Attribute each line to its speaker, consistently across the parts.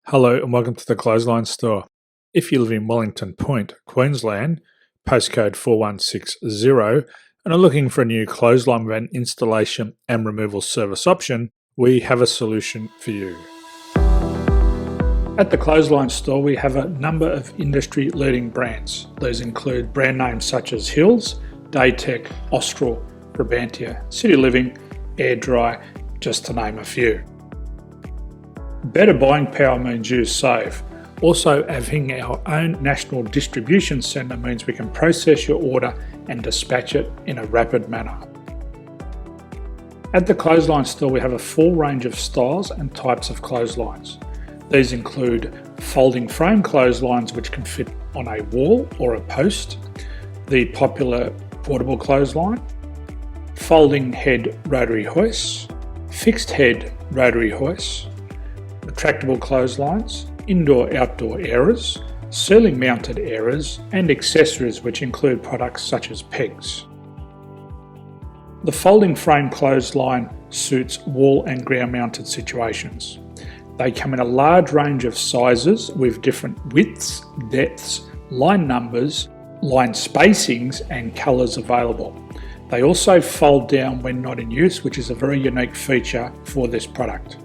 Speaker 1: Hello and welcome to the Clothesline Store. If you live in Wellington Point, Queensland, postcode 4160, and are looking for a new clothesline vent installation and removal service option, we have a solution for you. At the Clothesline Store, we have a number of industry-leading brands. These include brand names such as Hills, Daytech, Austral, Brabantia, City Living, Air Dry, just to name a few. Better buying power means you save. Also, having our own national distribution centre means we can process your order and dispatch it in a rapid manner. At the Clothesline Store, we have a full range of styles and types of clotheslines. These include folding frame clotheslines which can fit on a wall or a post, the popular portable clothesline, folding head rotary hoists, fixed head rotary hoists, retractable clotheslines, indoor-outdoor airers, ceiling-mounted airers, and accessories which include products such as pegs. The folding frame clothesline suits wall and ground-mounted situations. They come in a large range of sizes with different widths, depths, line numbers, line spacings, and colours available. They also fold down when not in use, which is a very unique feature for this product.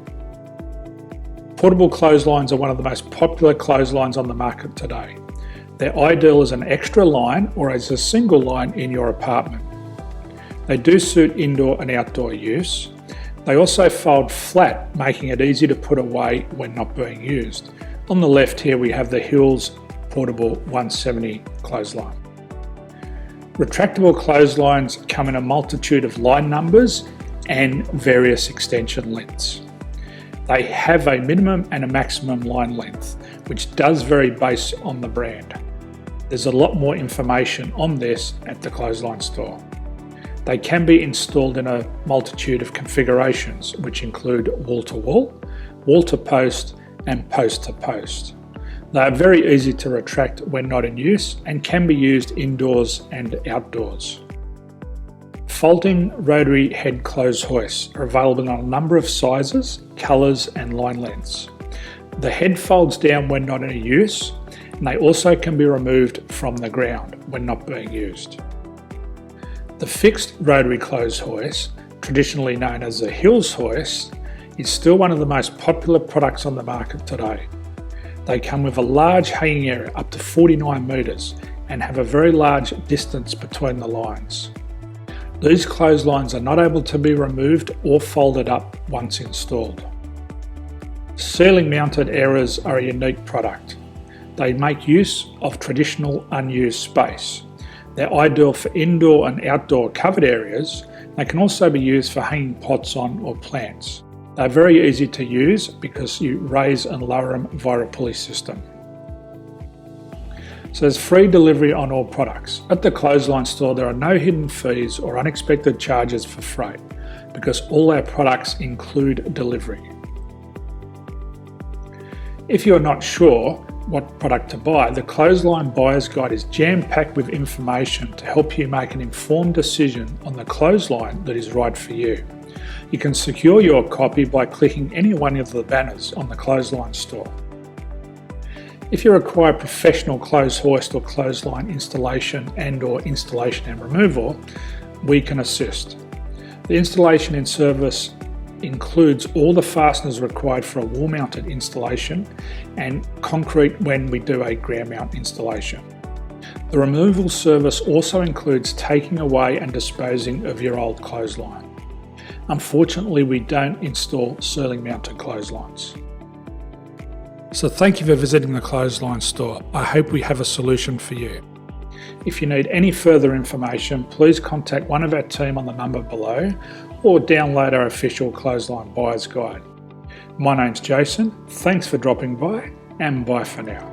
Speaker 1: Portable clotheslines are one of the most popular clotheslines on the market today. They're ideal as an extra line or as a single line in your apartment. They do suit indoor and outdoor use. They also fold flat, making it easy to put away when not being used. On the left here we have the Hills Portable 170 clothesline. Retractable clotheslines come in a multitude of line numbers and various extension lengths. They have a minimum and a maximum line length, which does vary based on the brand. There's a lot more information on this at the Clothesline Store. They can be installed in a multitude of configurations, which include wall-to-wall, wall-to-post, and post-to-post. They are very easy to retract when not in use and can be used indoors and outdoors. Folding rotary head clothes hoists are available in a number of sizes, colours and line lengths. The head folds down when not in use, and they also can be removed from the ground when not being used. The fixed rotary clothes hoist, traditionally known as the Hills hoist, is still one of the most popular products on the market today. They come with a large hanging area up to 49 metres and have a very large distance between the lines. These clotheslines are not able to be removed or folded up once installed. Ceiling mounted airers are a unique product. They make use of traditional unused space. They're ideal for indoor and outdoor covered areas. They can also be used for hanging pots on or plants. They're very easy to use because you raise and lower them via a pulley system. So there's free delivery on all products. At the Clothesline Store, there are no hidden fees or unexpected charges for freight because all our products include delivery. If you're not sure what product to buy, the Clothesline Buyer's Guide is jam-packed with information to help you make an informed decision on the clothesline that is right for you. You can secure your copy by clicking any one of the banners on the Clothesline Store. If you require professional clothes hoist or clothesline installation and/or installation and removal, we can assist. The installation and service includes all the fasteners required for a wall-mounted installation and concrete when we do a ground mount installation. The removal service also includes taking away and disposing of your old clothesline. Unfortunately, we don't install ceiling-mounted clotheslines. So thank you for visiting the Clothesline Store. I hope we have a solution for you. If you need any further information, please contact one of our team on the number below or download our official Clothesline Buyer's Guide. My name's Jason, thanks for dropping by and bye for now.